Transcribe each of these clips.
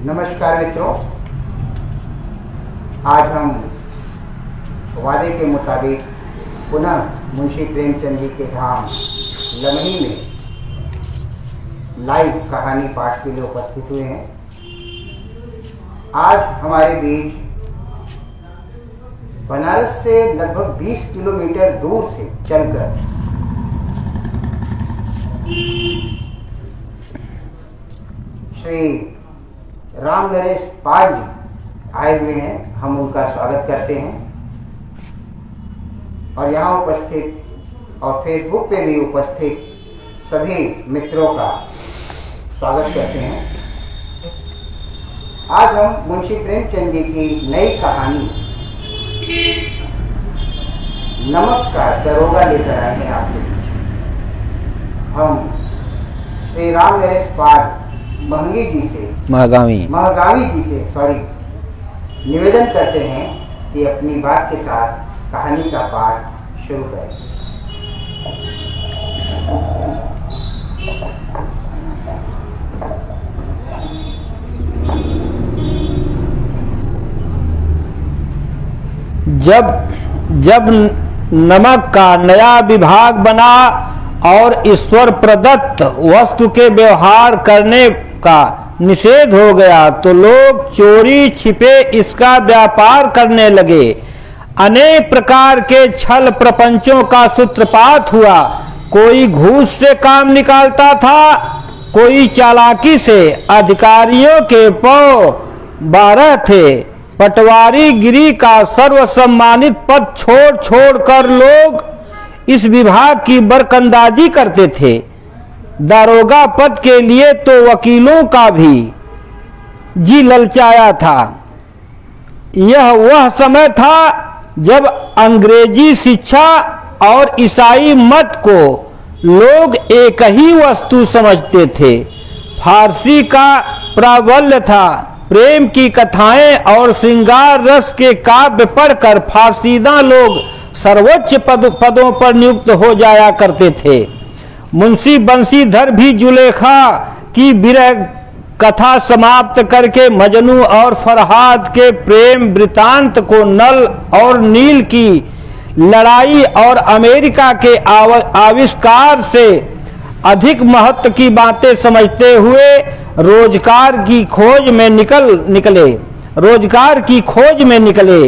नमस्कार मित्रों, आज हम वादे के मुताबिक पुनः मुंशी प्रेमचंद जी के धाम लमही में लाइव कहानी पाठ के लिए उपस्थित हुए हैं। आज हमारे बीच बनारस से लगभग 20 किलोमीटर दूर से चलकर श्री राम नरेश पाल जी आए हुए हैं। हम उनका स्वागत करते हैं और यहाँ उपस्थित और फेसबुक पे भी उपस्थित सभी मित्रों का स्वागत करते हैं। आज हम मुंशी प्रेमचंद जी की नई कहानी नमक का दरोगा लेकर आए हैं आपके बीच। हम श्री राम नरेश पाल महगावी जी से निवेदन करते हैं कि अपनी बात के साथ कहानी का पाठ शुरू करें। जब नमक का नया विभाग बना और ईश्वर प्रदत्त वस्तु के व्यवहार करने का निषेध हो गया तो लोग चोरी छिपे इसका व्यापार करने लगे। अनेक प्रकार के छल प्रपंचों का सूत्रपात हुआ। कोई घूस से काम निकालता था, कोई चालाकी से। अधिकारियों के पौ 12 थे। पटवारी गिरी का सर्वसम्मानित पद छोड़ कर लोग इस विभाग की बरकंदाजी करते थे। दारोगा पद के लिए तो वकीलों का भी जी ललचाया था। यह वह समय था जब अंग्रेजी शिक्षा और ईसाई मत को लोग एक ही वस्तु समझते थे। फारसी का प्राबल्य था। प्रेम की कथाएं और श्रृंगार रस के काव्य पढ़कर फारसीदा लोग सर्वोच्च पदों पर नियुक्त हो जाया करते थे। मुंशी बंशीधर भी जुलेखा की विरह कथा समाप्त करके मजनू और फरहाद के प्रेम वृतांत को, नल और नील की लड़ाई और अमेरिका के आविष्कार से अधिक महत्व की बातें समझते हुए रोजगार की खोज में निकले।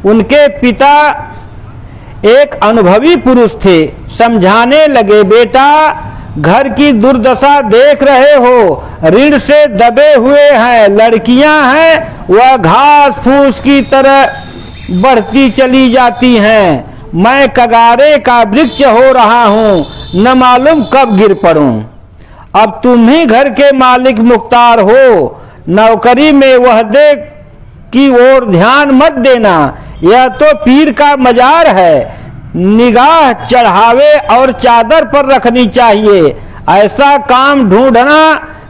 उनके पिता एक अनुभवी पुरुष थे। समझाने लगे, बेटा घर की दुर्दशा देख रहे हो, ऋण से दबे हुए हैं, लड़कियां हैं वह घास फूस की तरह बढ़ती चली जाती हैं। मैं कगारे का वृक्ष हो रहा हूं, न मालूम कब गिर पड़ूं। अब तुम ही घर के मालिक मुख्तार हो, नौकरी में वहदे की ओर ध्यान मत देना। यह तो पीर का मजार है। निगाह चढ़ावे और चादर पर रखनी चाहिए। ऐसा काम ढूंढना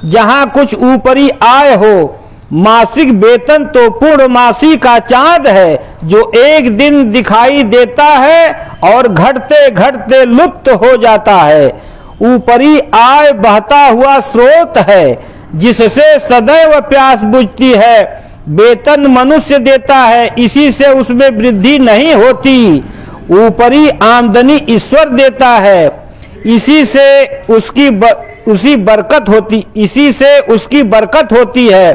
जहां कुछ ऊपरी आय हो। मासिक वेतन तो पूर्णमासी का चांद है जो एक दिन दिखाई देता है और घटते घटते लुप्त हो जाता है। ऊपरी आय बहता हुआ स्रोत है जिससे सदैव प्यास बुझती है। वेतन मनुष्य देता है, इसी से उसमें वृद्धि नहीं होती। ऊपरी आमदनी ईश्वर देता है, इसी से उसकी बरकत होती है।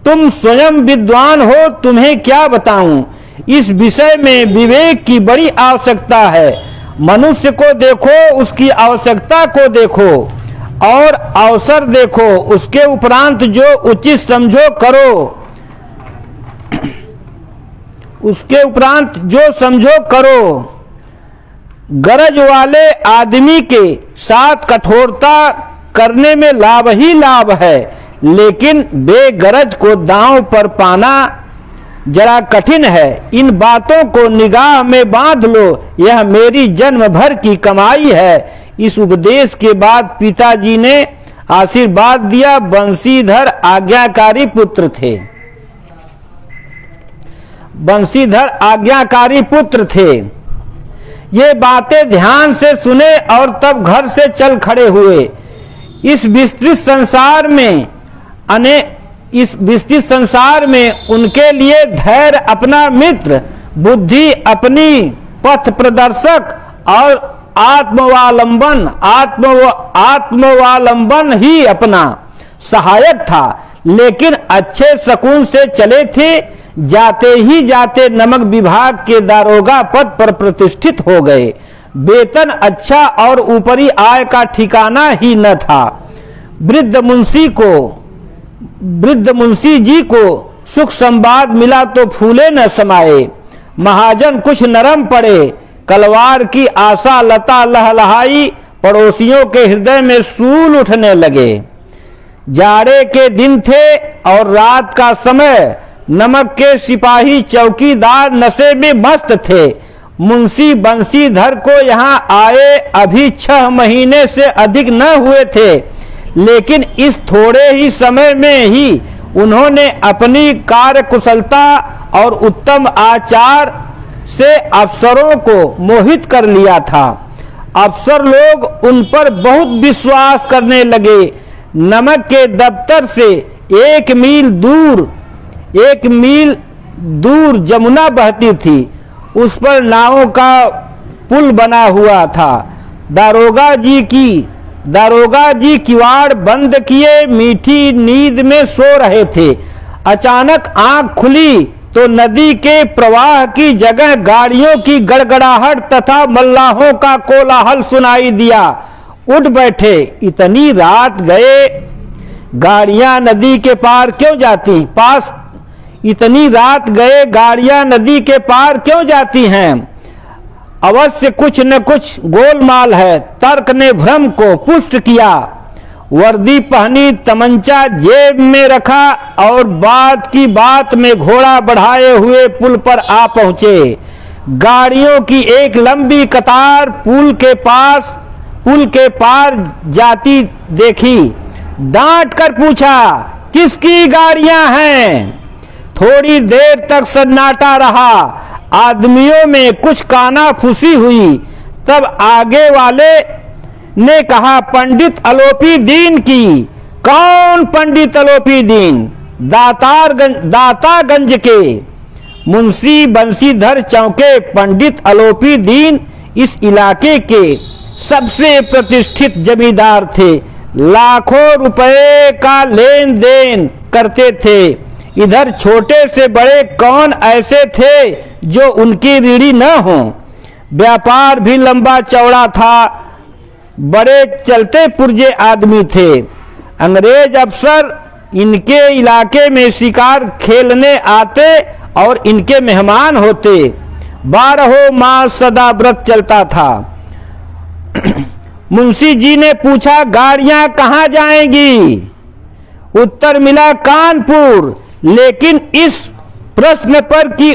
तुम स्वयं विद्वान हो, तुम्हें क्या बताऊं। इस विषय में विवेक की बड़ी आवश्यकता है। मनुष्य को देखो, उसकी आवश्यकता को देखो और अवसर देखो, उसके उपरांत जो उचित समझो करो। गरज वाले आदमी के साथ कठोरता करने में लाभ ही लाभ है, लेकिन बेगरज को दांव पर पाना जरा कठिन है। इन बातों को निगाह में बांध लो, यह मेरी जन्म भर की कमाई है। इस उपदेश के बाद पिताजी ने आशीर्वाद दिया। बंशीधर आज्ञाकारी पुत्र थे। ये बातें ध्यान से सुने और तब घर से चल खड़े हुए। इस विस्तृत संसार में उनके लिए धैर्य अपना मित्र, बुद्धि अपनी पथ प्रदर्शक और आत्मवालंबन ही अपना सहायक था। लेकिन अच्छे शकुन से चले थे। जाते ही जाते नमक विभाग के दारोगा पद पर प्रतिष्ठित हो गए। वेतन अच्छा और ऊपरी आय का ठिकाना ही न था। वृद्ध मुंशी जी को सुख संवाद मिला तो फूले न समाये। महाजन कुछ नरम पड़े। कलवार की आशा लता लहलहाई। पड़ोसियों के हृदय में सूल उठने लगे। जाड़े के दिन थे और रात का समय। नमक के सिपाही चौकीदार नशे में मस्त थे। मुंशी बंशीधर को यहाँ आए अभी 6 महीने से अधिक न हुए थे, लेकिन इस थोड़े ही समय में ही उन्होंने अपनी कार्यकुशलता और उत्तम आचार से अफसरों को मोहित कर लिया था। अफसर लोग उन पर बहुत विश्वास करने लगे। नमक के दफ्तर से 1 मील दूर जमुना बहती थी। उस पर नावों का पुल बना हुआ था। दारोगा जी किवाड़ बंद किए मीठी नींद में सो रहे थे। अचानक आंख खुली तो नदी के प्रवाह की जगह गाड़ियों की गड़गड़ाहट तथा मल्लाहों का कोलाहल सुनाई दिया। उठ बैठे। इतनी रात गए गाड़ियां नदी के पार क्यों जाती हैं? अवश्य कुछ न कुछ गोलमाल है। तर्क ने भ्रम को पुष्ट किया। वर्दी पहनी, तमंचा जेब में रखा और बात की बात में घोड़ा बढ़ाए हुए पुल पर आ पहुंचे। गाड़ियों की एक लंबी कतार पुल के पार जाती देखी। डांट कर पूछा, किसकी गाड़ियां हैं? थोड़ी देर तक सन्नाटा रहा। आदमियों में कुछ कानाफूसी हुई। तब आगे वाले ने कहा, पंडित अलोपी दीन की। कौन पंडित अलोपी दीन? दातागंज के। मुंशी बंशीधर चौंके। पंडित अलोपी दीन इस इलाके के सबसे प्रतिष्ठित जमींदार थे। लाखों रुपए का लेन देन करते थे। इधर छोटे से बड़े कौन ऐसे थे जो उनकी ऋणी न हो। व्यापार भी लंबा चौड़ा था। बड़े चलते पुर्जे आदमी थे। अंग्रेज अफसर इनके इलाके में शिकार खेलने आते और इनके मेहमान होते। 12 मास सदा व्रत चलता था। मुंशी जी ने पूछा, गाड़ियां कहां जाएंगी? उत्तर मिला, कानपुर। लेकिन इस प्रश्न पर कि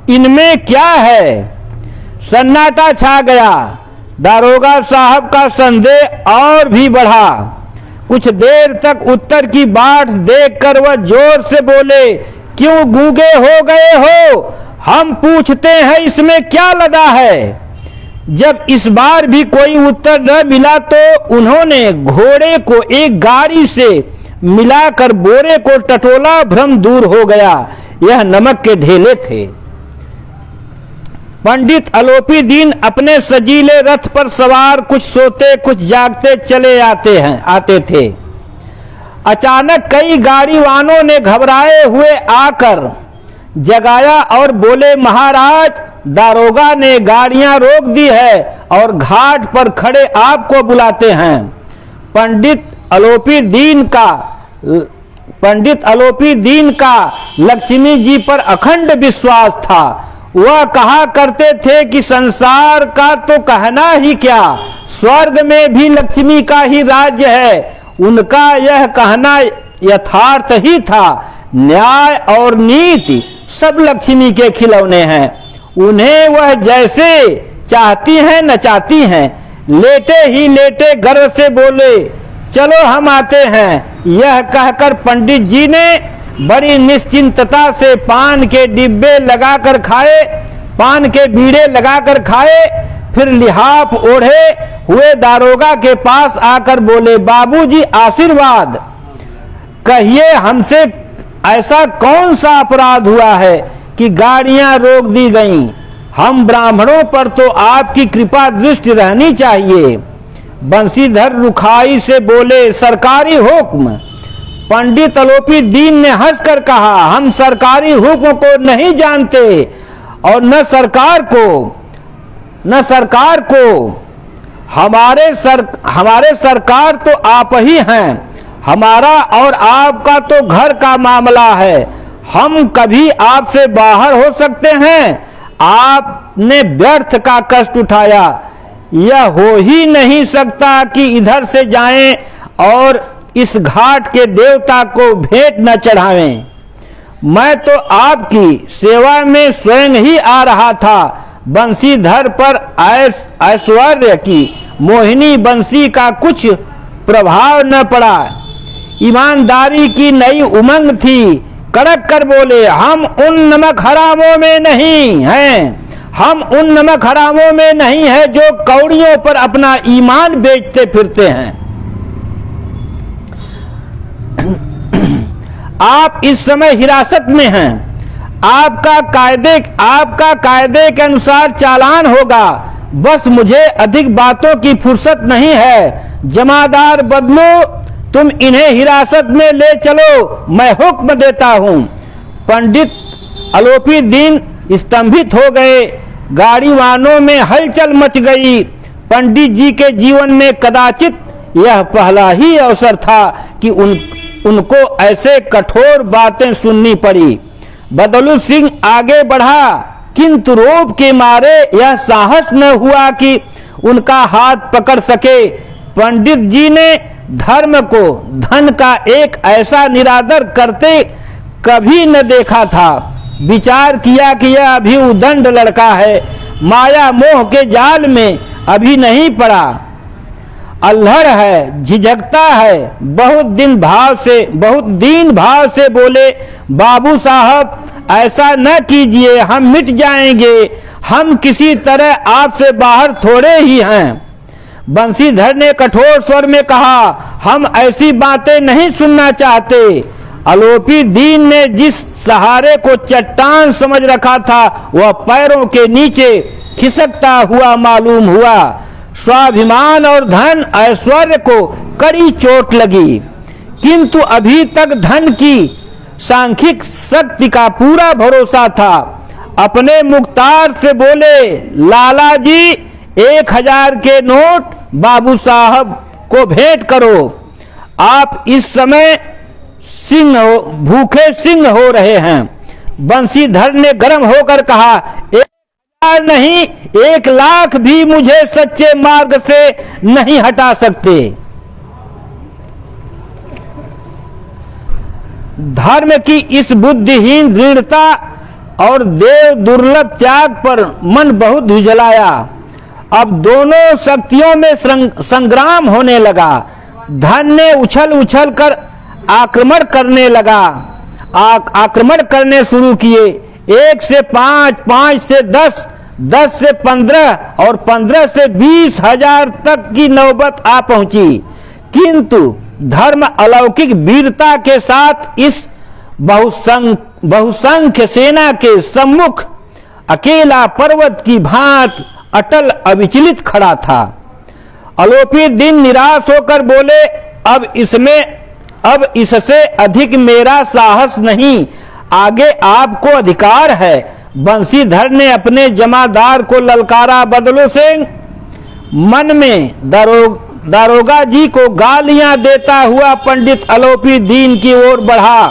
इनमें क्या है, सन्नाटा छा गया। दारोगा साहब का संदेह और भी बढ़ा। कुछ देर तक उत्तर की बाट देखकर वह जोर से बोले, क्यों गूंगे हो गए हो? हम पूछते हैं इसमें क्या लदा है? जब इस बार भी कोई उत्तर न मिला तो उन्होंने घोड़े को एक गाड़ी से मिलाकर बोरे को टटोला। भ्रम दूर हो गया। यह नमक के ढेले थे। पंडित अलोपी दीन अपने सजीले रथ पर सवार कुछ सोते कुछ जागते चले आते थे। अचानक कई गाड़ीवानों ने घबराए हुए आकर जगाया और बोले, महाराज, दारोगा ने गाड़ियां रोक दी है और घाट पर खड़े आपको बुलाते हैं। पंडित अलोपी दीन का लक्ष्मी जी पर अखंड विश्वास था। वह कहा करते थे कि संसार का तो कहना ही क्या, स्वर्ग में भी लक्ष्मी का ही राज्य है। उनका यह कहना यथार्थ ही था। न्याय और नीति सब लक्ष्मी के खिलौने हैं। उन्हें वह जैसे चाहती हैं नचाती हैं। लेटे ही लेटे गर्व से बोले, चलो हम आते हैं। यह कहकर पंडित जी ने बड़ी निश्चिंतता से पान के बीड़े लगाकर खाए। फिर लिहाफ ओढ़े हुए दारोगा के पास आकर बोले, बाबूजी आशीर्वाद, कहिए हमसे ऐसा कौन सा अपराध हुआ है कि गाड़ियां रोक दी गईं? हम ब्राह्मणों पर तो आपकी कृपा दृष्टि रहनी चाहिए। बंशीधर रुखाई से बोले, सरकारी हुक्म। पंडित अलोपी दीन ने हंसकर कहा, हम सरकारी हुक्म को नहीं जानते और न सरकार को हमारे सरकार तो आप ही हैं। हमारा और आपका तो घर का मामला है। हम कभी आपसे बाहर हो सकते हैं? आपने व्यर्थ का कष्ट उठाया। यह हो ही नहीं सकता कि इधर से जाएं और इस घाट के देवता को भेंट न चढ़ावें। मैं तो आपकी सेवा में स्वयं ही आ रहा था। बंशीधर पर ऐश्वर्य की मोहिनी बंसी का कुछ प्रभाव न पड़ा। ईमानदारी की नई उमंग थी। कड़क कर बोले, हम उन नमक हरामों में नहीं हैं। हम उन नमक हरामों में नहीं है जो कौड़ियों पर अपना ईमान बेचते फिरते हैं। आप इस समय हिरासत में हैं। आपका कायदे के अनुसार चालान होगा। बस मुझे अधिक बातों की फुर्सत नहीं है। जमादार बदलो, तुम इन्हें हिरासत में ले चलो, मैं हुक्म देता हूं। पंडित अलोपी दीन स्तंभित हो गए। गाड़ी वाहनों में हलचल मच गई। पंडित जी के जीवन में कदाचित यह पहला ही अवसर था कि उनको ऐसे कठोर बातें सुननी पड़ी। बदलू सिंह आगे बढ़ा, किंतु रोब के मारे यह साहस न हुआ कि उनका हाथ पकड़ सके। पंडित जी ने धर्म को धन का एक ऐसा निरादर करते कभी न देखा था। विचार किया कि यह अभी उदंड लड़का है, माया मोह के जाल में अभी नहीं पड़ा, अल्हड़ है, झिझकता है। बहुत दीन भाव से बोले, बाबू साहब ऐसा न कीजिए, हम मिट जाएंगे। हम किसी तरह आपसे बाहर थोड़े ही हैं। बंशीधर ने कठोर स्वर में कहा, हम ऐसी बातें नहीं सुनना चाहते। अलोपी दीन ने जिस सहारे को चट्टान समझ रखा था वह पैरों के नीचे खिसकता हुआ मालूम हुआ। स्वाभिमान और धन ऐश्वर्य को कड़ी चोट लगी, किंतु अभी तक धन की सांख्यिक शक्ति का पूरा भरोसा था। अपने मुख्तार से बोले, लाला जी 1000 के नोट बाबू साहब को भेंट करो। आप इस समय भूखे सिंह हो रहे हैं। बंशीधर ने गर्म होकर कहा, 1000 नहीं 1,00,000 भी मुझे सच्चे मार्ग से नहीं हटा सकते। धर्म की इस बुद्धिहीन दृढ़ता और देव दुर्लभ त्याग पर मन बहुत झुंझलाया। अब दोनों शक्तियों में संग्राम होने लगा। धन ने उछल कर आक्रमण करने लगा। आक्रमण करने शुरू किए। 1 से 5, 5 से 10, 10 से 15 और 15 से 20 हजार तक की नौबत आ पहुंची। किंतु धर्म अलौकिक वीरता के साथ इस बहुसंख्य सेना के सम्मुख अकेला पर्वत की भांति अटल अविचलित खड़ा था। अलोपी दीन निराश होकर बोले, अब इससे अधिक मेरा साहस नहीं, आगे आपको अधिकार है। बंशीधर ने अपने जमादार को ललकारा। बदलू सिंह मन में दारोगा जी को गालियां देता हुआ पंडित अलोपी दीन की ओर बढ़ा।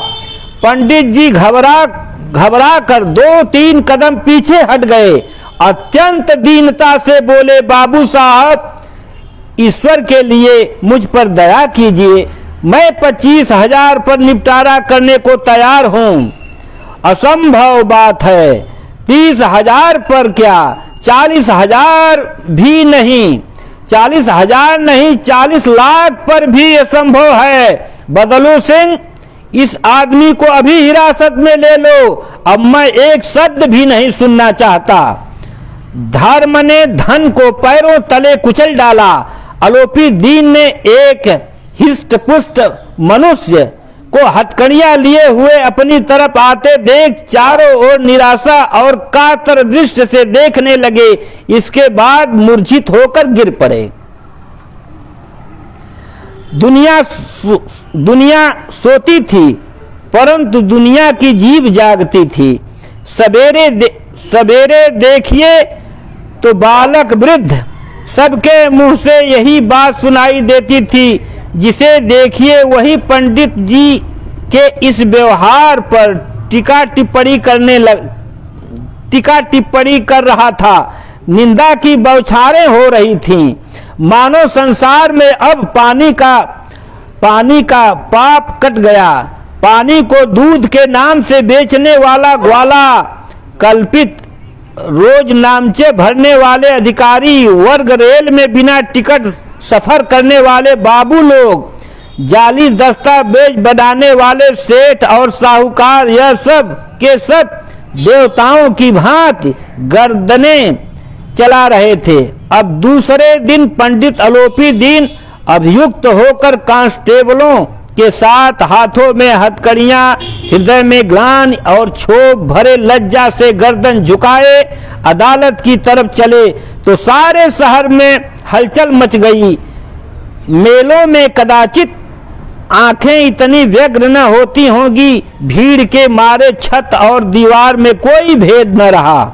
पंडित जी घबरा कर 2-3 कदम पीछे हट गए। अत्यंत दीनता से बोले, बाबू साहब ईश्वर के लिए मुझ पर दया कीजिए। मैं 25,000 पर निपटारा करने को तैयार हूं। असंभव बात है। 30,000 पर क्या, 40,000 भी नहीं, 40,000 नहीं 40 लाख पर भी असंभव है। बदलू सिंह इस आदमी को अभी हिरासत में ले लो। अब मैं एक शब्द भी नहीं सुनना चाहता। धर्म ने धन को पैरों तले कुचल डाला। आलोपी दीन ने एक हिष्ट-पुष्ट मनुष्य को हथकड़ियां लिए हुए अपनी तरफ आते देख चारों ओर निराशा और कातर दृष्टि से देखने लगे। इसके बाद मूर्छित होकर गिर पड़े। दुनिया सोती थी, परंतु दुनिया की जीभ जागती थी। सवेरे देखिए तो बालक वृद्ध सबके मुंह से यही बात सुनाई देती थी। जिसे देखिए वही पंडित जी के इस व्यवहार पर टीका टिप्पणी कर रहा था। निंदा की बौछारें हो रही थीं। मानो संसार में अब पानी का पाप कट गया। पानी को दूध के नाम से बेचने वाला ग्वाला, कल्पित रोज नामचे भरने वाले अधिकारी वर्ग, रेल में बिना टिकट सफर करने वाले बाबू लोग, जाली दस्तावेज बनाने वाले सेठ और साहूकार, यह सब के सब देवताओं की भांति गर्दनें चला रहे थे। अब दूसरे दिन पंडित आलोपी दीन अभियुक्त होकर कांस्टेबलों के साथ हाथों में हथकड़ियां, हृदय में ग्लानि और क्षोभ भरे लज्जा से गर्दन झुकाए अदालत की तरफ चले तो सारे शहर में हलचल मच गई। मेलों में कदाचित आंखें इतनी व्यग्र न होती होंगी। भीड़ के मारे छत और दीवार में कोई भेद न रहा।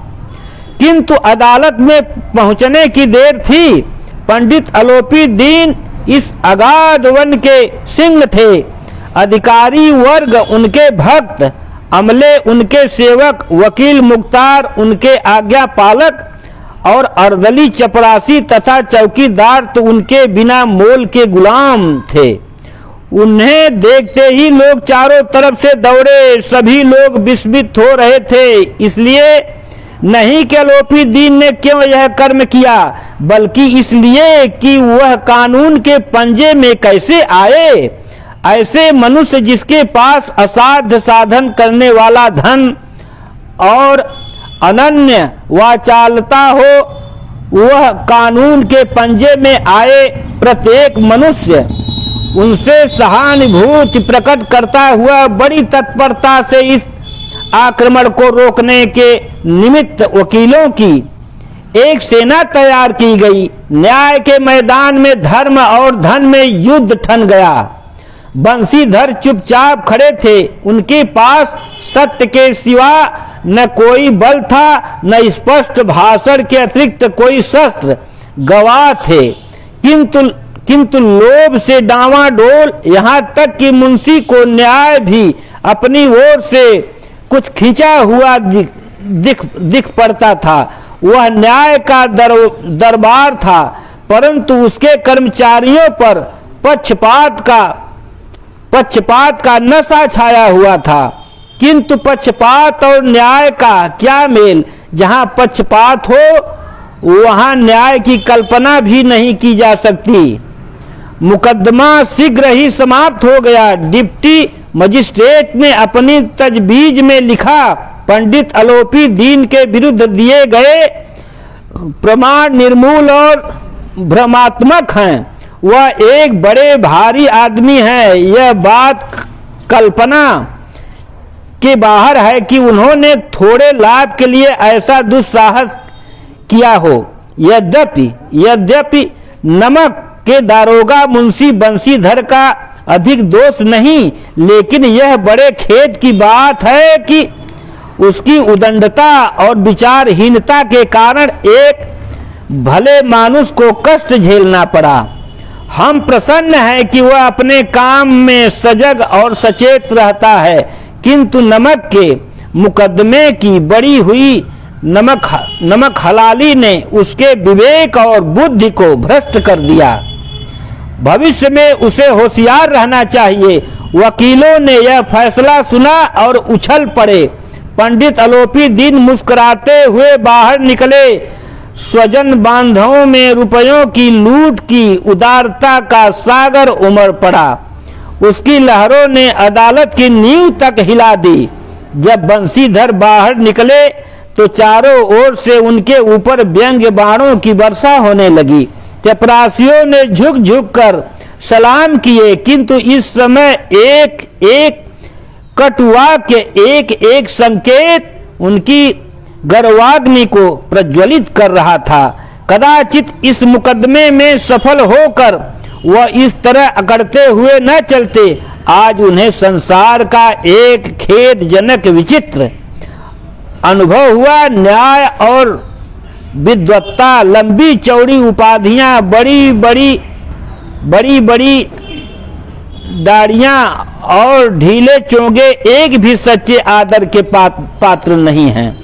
किंतु अदालत में पहुंचने की देर थी। पंडित आलोपी दीन इस अगाध वन के सिंह थे। अधिकारी वर्ग उनके भक्त, अमले उनके सेवक, वकील मुख्तार उनके आज्ञा पालक और अर्दली चपरासी तथा चौकीदार तो उनके बिना मोल के गुलाम थे। उन्हें देखते ही लोग चारों तरफ से दौड़े। सभी लोग विस्मित हो रहे थे, इसलिए नहीं कि आलोपी दीन ने क्यों यह कर्म किया, बल्कि इसलिए कि वह कानून के पंजे में कैसे आए। ऐसे मनुष्य जिसके पास असाध्य साधन करने वाला धन और अनन्य वाचालता हो, वह कानून के पंजे में आए। प्रत्येक मनुष्य उनसे सहानुभूति प्रकट करता हुआ बड़ी तत्परता से इस आक्रमण को रोकने के निमित्त वकीलों की एक सेना तैयार की गई। न्याय के मैदान में धर्म और धन में युद्ध ठन गया। बंशीधर चुपचाप खड़े थे। उनके पास सत्य के सिवा न कोई बल था, न स्पष्ट भाषण के अतिरिक्त कोई शस्त्र। गवाह थे, किंतु लोभ से डांवाडोल, यहाँ तक कि मुंशी को न्याय भी अपनी ओर से कुछ खींचा हुआ दिख पड़ता था। वह न्याय का दरबार था, परंतु उसके कर्मचारियों पर पक्षपात का नशा छाया हुआ था। किंतु पक्षपात और न्याय का क्या मेल। जहां पक्षपात हो वहां न्याय की कल्पना भी नहीं की जा सकती। मुकदमा शीघ्र ही समाप्त हो गया। डिप्टी मजिस्ट्रेट ने अपनी तजवीज में लिखा, पंडित आलोपी दीन के विरुद्ध दिए गए प्रमाण निर्मूल और भ्रमात्मक हैं। वह एक बड़े भारी आदमी है। यह बात कल्पना के बाहर है कि उन्होंने थोड़े लाभ के लिए ऐसा दुस्साहस किया हो। यद्यपि नमक के दारोगा मुंशी बंशीधर का अधिक दोष नहीं, लेकिन यह बड़े खेद की बात है कि उसकी उदंडता और विचारहीनता के कारण एक भले मानुष को कष्ट झेलना पड़ा। हम प्रसन्न हैं कि वह अपने काम में सजग और सचेत रहता है, किंतु नमक के मुकदमे की बड़ी हुई नमक हलाली ने उसके विवेक और बुद्धि को भ्रष्ट कर दिया। भविष्य में उसे होशियार रहना चाहिए। वकीलों ने यह फैसला सुना और उछल पड़े। पंडित आलोपी दीन मुस्कुराते हुए बाहर निकले। स्वजन बांधवों में रुपयों की लूट की उदारता का सागर उमड़ पड़ा। उसकी लहरों ने अदालत की नींव तक हिला दी। जब बंशीधर बाहर निकले तो चारों ओर से उनके ऊपर व्यंग्य बाणों की वर्षा होने लगी। चपरासियों ने झुक झुक कर सलाम किए, किंतु इस समय एक एक कटुवाक्य, एक एक संकेत उनकी गर्वाग्नि को प्रज्वलित कर रहा था। कदाचित इस मुकदमे में सफल होकर वह इस तरह अकड़ते हुए न चलते। आज उन्हें संसार का एक खेदजनक विचित्र अनुभव हुआ। न्याय और विद्वत्ता, लंबी चौड़ी उपाधियां, बड़ी बड़ी दाढ़ियां और ढीले चोंगे एक भी सच्चे आदर के पात्र नहीं हैं।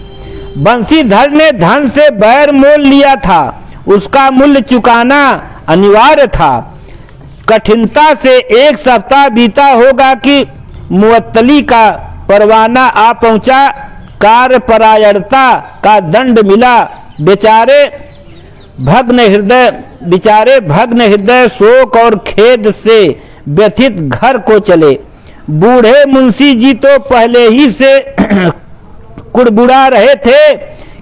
बंशीधर ने धन से बैर मोल लिया था, उसका मूल्य चुकाना अनिवार्य था। कठिनता से एक सप्ताह बीता होगा कि मुअत्तली का परवाना आ पहुंचा। कार्यपरायणता का दंड मिला। बेचारे भग्न हृदय शोक और खेद से व्यथित घर को चले। बूढ़े मुंशी जी तो पहले ही से कुड़बुड़ा रहे थे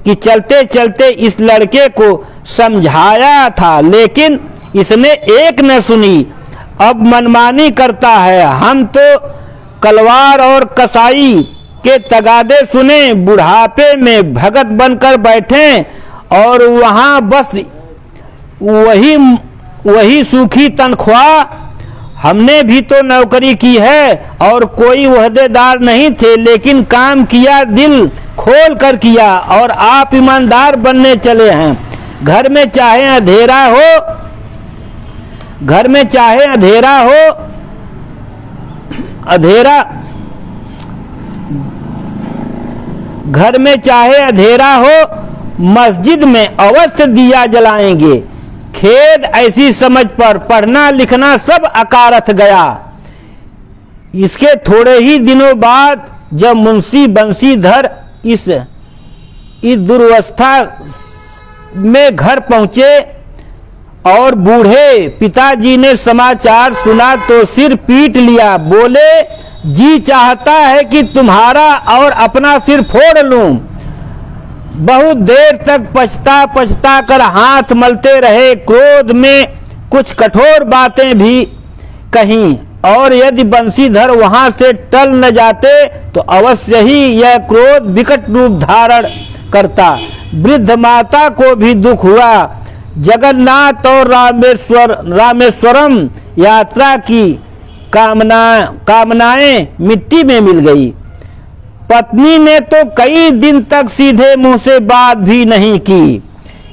कि चलते चलते इस लड़के को समझाया था, लेकिन इसने एक न सुनी। अब मनमानी करता है। हम तो कलवार और कसाई के तगादे सुने, बुढ़ापे में भगत बनकर बैठे और वहां बस वही सूखी तनख्वाह। हमने भी तो नौकरी की है और कोई ओहदेदार नहीं थे, लेकिन काम किया, दिल खोल कर किया, और आप ईमानदार बनने चले हैं। घर में चाहे अंधेरा हो, मस्जिद में अवश्य दिया जलाएंगे। खेद ऐसी समझ पर पढ़ना लिखना सब अकारथ गया। इसके थोड़े ही दिनों बाद जब मुंशी बंशीधर इस दुर्वस्था में घर पहुंचे और बूढ़े पिताजी ने समाचार सुना तो सिर पीट लिया। बोले, जी चाहता है कि तुम्हारा और अपना सिर फोड़ लूं। बहुत देर तक पछता कर हाथ मलते रहे। क्रोध में कुछ कठोर बातें भी कहीं, और यदि बंशीधर वहां से टल न जाते तो अवश्य ही यह क्रोध विकट रूप धारण करता। वृद्ध माता को भी दुख हुआ। जगन्नाथ और रामेश्वरम यात्रा की कामनाएं मिट्टी में मिल गई। पत्नी ने तो कई दिन तक सीधे मुंह से बात भी नहीं की।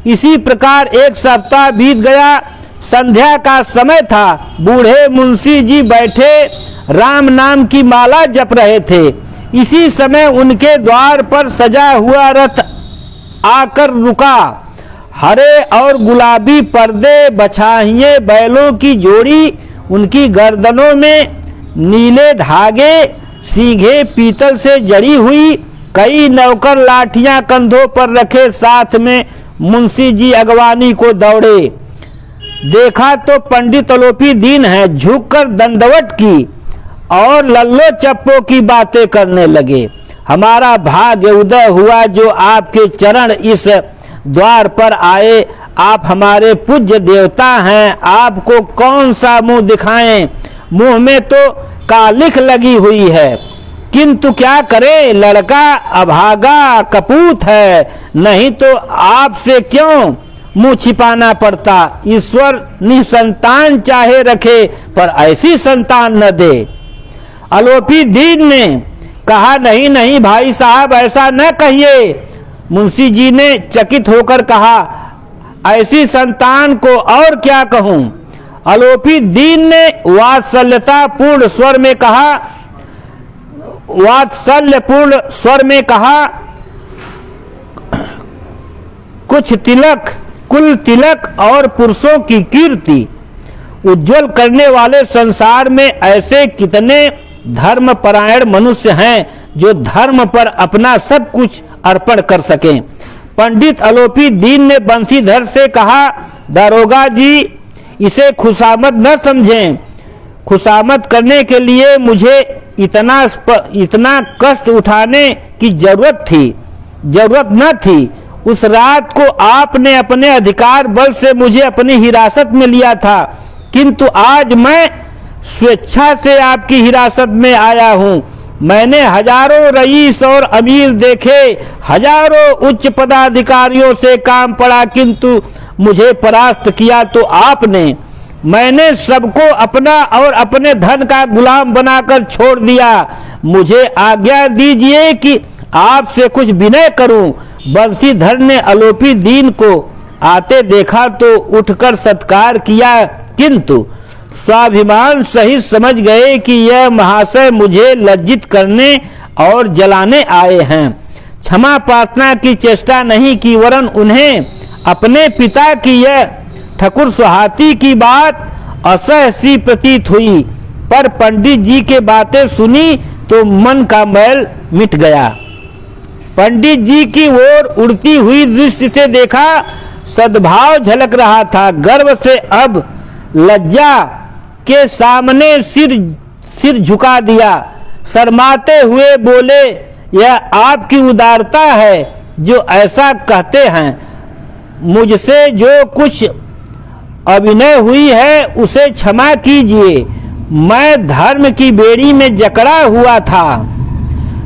इसी प्रकार एक सप्ताह बीत गया। संध्या का समय था। बूढ़े मुंशी जी बैठे राम नाम की माला जप रहे थे। इसी समय उनके द्वार पर सजा हुआ रथ आकर रुका। हरे और गुलाबी पर्दे, बछाहिए बैलों की जोड़ी, उनकी गर्दनों में नीले धागे, सींगे पीतल से जड़ी हुई, कई नौकर लाठियां कंधों पर रखे साथ में मुंशी जी अगवानी को दौड़े। देखा तो पंडित अलोपी दीन है। झुककर दंडवत की और लल्लो चप्पो की बातें करने लगे। हमारा भाग्य उदय हुआ जो आपके चरण इस द्वार पर आए। आप हमारे पूज्य देवता हैं। आपको कौन सा मुंह दिखाएं? मुंह में तो कालिख लगी हुई है, किंतु क्या करे, लड़का अभागा कपूत है। नहीं तो आपसे क्यों मुंह छिपाना पड़ता। ईश्वर निसंतान चाहे रखे, पर ऐसी संतान न दे। अलोपी दीन ने कहा, नहीं भाई साहब, ऐसा न कहिए। मुंशी जी ने चकित होकर कहा, ऐसी संतान को और क्या कहूं। अलोपी दीन ने वात्सल्यपूर्ण स्वर में कहा, कुल तिलक और पुरुषों की कीर्ति उज्जवल करने वाले संसार में ऐसे कितने धर्मपरायण मनुष्य हैं जो धर्म पर अपना सब कुछ अर्पण कर सकें। पंडित अलोपी दीन ने बंशीधर से कहा, दारोगा जी, इसे खुशामद न समझें। खुशामद करने के लिए मुझे इतना कष्ट उठाने की जरूरत थी। जरूरत न थी। उस रात को आपने अपने अधिकार बल से मुझे अपनी हिरासत में लिया था, किंतु आज मैं स्वेच्छा से आपकी हिरासत में आया हूं। मैंने हजारों रईस और अमीर देखे, हजारों उच्च पदाधिकारियों से काम पड़ा, किंतु मुझे परास्त किया तो आपने। मैंने सबको अपना और अपने धन का गुलाम बनाकर छोड़ दिया। मुझे आज्ञा दीजिए कि आपसे कुछ विनय करूं। बंसीधर ने आलोपी दीन को आते देखा तो उठकर सत्कार किया, किंतु स्वाभिमान सहित समझ गए कि यह महाशय मुझे लज्जित करने और जलाने आए हैं। क्षमा प्रार्थना की चेष्टा नहीं की, वरन उन्हें अपने पिता की यह ठकुर सुहाती की बात असह्य सी प्रतीत हुई। पर पंडित जी के बातें सुनी तो मन का मैल मिट गया। पंडित जी की ओर उड़ती हुई दृष्टि से देखा, सद्भाव झलक रहा था। गर्व से अब लज्जा के सामने सिर झुका दिया। शर्माते हुए बोले, यह आपकी उदारता है जो ऐसा कहते हैं। मुझसे जो कुछ अभिनय हुई है उसे क्षमा कीजिए। मैं धर्म की बेड़ी में जकड़ा हुआ था,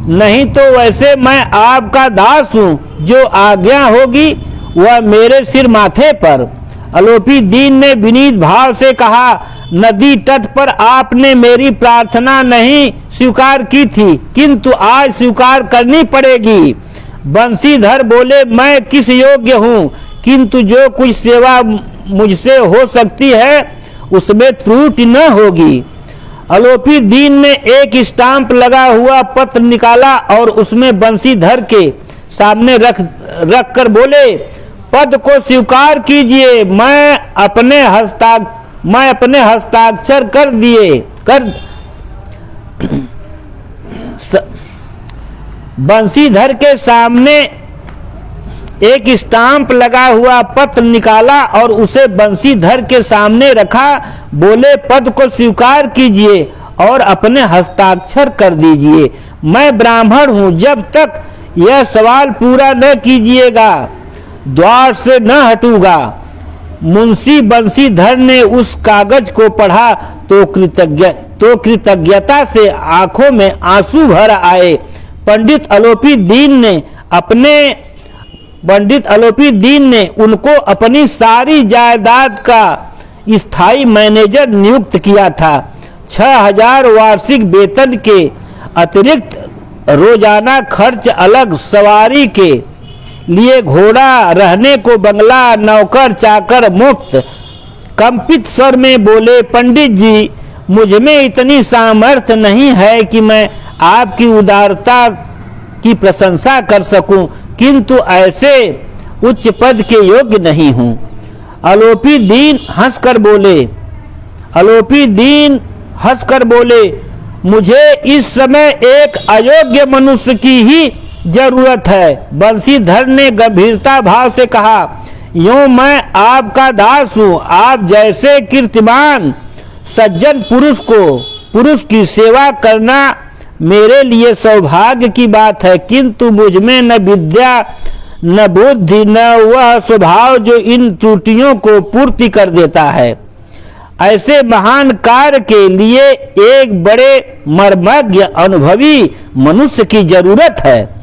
नहीं तो वैसे मैं आपका दास हूं। जो आज्ञा होगी वह मेरे सिर माथे पर। आलोपी दीन ने विनीत भाव से कहा, नदी तट पर आपने मेरी प्रार्थना नहीं स्वीकार की थी, किंतु आज स्वीकार करनी पड़ेगी। बंसीधर बोले, मैं किस योग्य हूँ, किंतु जो कुछ सेवा मुझसे हो सकती है उसमें त्रुटि न होगी। आलोपी दीन ने एक स्टाम्प लगा हुआ पत्र निकाला और उसमें बंसीधर के सामने रख कर बोले, पद को स्वीकार कीजिए। मैं अपने हस्ताक्षर कर बंसीधर के सामने एक स्टाम्प लगा हुआ पत्र निकाला और उसे बंसीधर के सामने रखा। बोले, पद को स्वीकार कीजिए और अपने हस्ताक्षर कर दीजिए। मैं ब्राह्मण हूं, जब तक यह सवाल पूरा न कीजिएगा द्वार से न हटूंगा। मुंशी बंसीधर ने उस कागज को पढ़ा तो कृतज्ञता से आंखों में आंसू भर आए। पंडित आलोपी दीन ने उनको अपनी सारी जायदाद का स्थायी मैनेजर नियुक्त किया था। 6000 वार्षिक वेतन के अतिरिक्त रोजाना खर्च अलग, सवारी के लिए घोड़ा, रहने को बंगला, नौकर चाकर मुफ्त। कंपित स्वर में बोले, पंडित जी, मुझ में इतनी सामर्थ्य नहीं है कि मैं आपकी उदारता की प्रशंसा कर सकूं, किंतु ऐसे उच्च पद के योग्य नहीं हूं। आलोपी दीन हंसकर बोले, मुझे इस समय एक अयोग्य मनुष्य की ही जरूरत है। बंसीधर ने गंभीरता भाव से कहा, यूं मैं आपका दास हूं। आप जैसे कीर्तिमान सज्जन पुरुष की सेवा करना मेरे लिए सौभाग्य की बात है, किंतु मुझ में न विद्या, न बुद्धि, न वह स्वभाव जो इन त्रुटियों को पूर्ति कर देता है। ऐसे महान कार्य के लिए एक बड़े मर्मज्ञ अनुभवी मनुष्य की जरूरत है।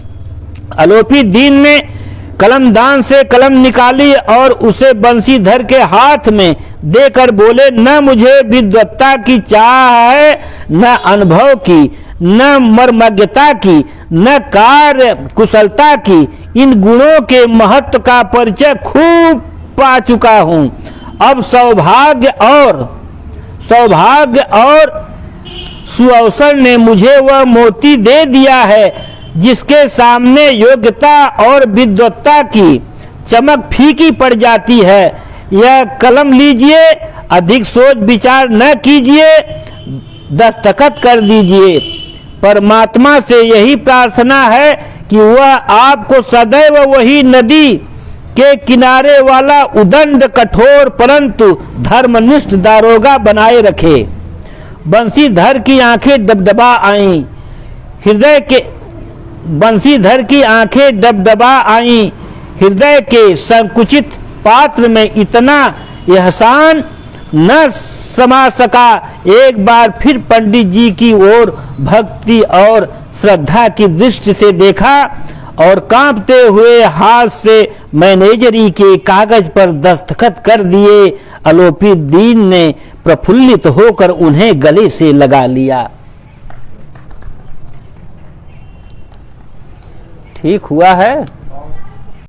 आलोपी दीन ने कलमदान से कलम निकाली और उसे बंसीधर के हाथ में देकर बोले, न मुझे विद्वत्ता की चाह है, न अनुभव की, न मर्मज्ञता की, न कार्य कुशलता की। इन गुणों के महत्व का परिचय खूब पा चुका हूं। अब सौभाग्य और सुअवसर ने मुझे वह मोती दे दिया है जिसके सामने योग्यता और विद्वत्ता की चमक फीकी पड़ जाती है। यह कलम लीजिए, अधिक सोच विचार न कीजिए, दस्तखत कर दीजिए। परमात्मा से यही प्रार्थना है कि वह आपको सदैव वही नदी के किनारे वाला उदंड कठोर परंतु धर्मनिष्ठ दारोगा बनाए रखे। बंसीधर की आंखें दबदबा आईं। बंशीधर की आंखें डबडबा आईं। हृदय के संकुचित पात्र में इतना एहसान न समा सका। एक बार फिर पंडित जी की ओर भक्ति और श्रद्धा की दृष्टि से देखा और कांपते हुए हाथ से मैनेजरी के कागज पर दस्तखत कर दिए। आलोपी दीन ने प्रफुल्लित होकर उन्हें गले से लगा लिया। ठीक हुआ है।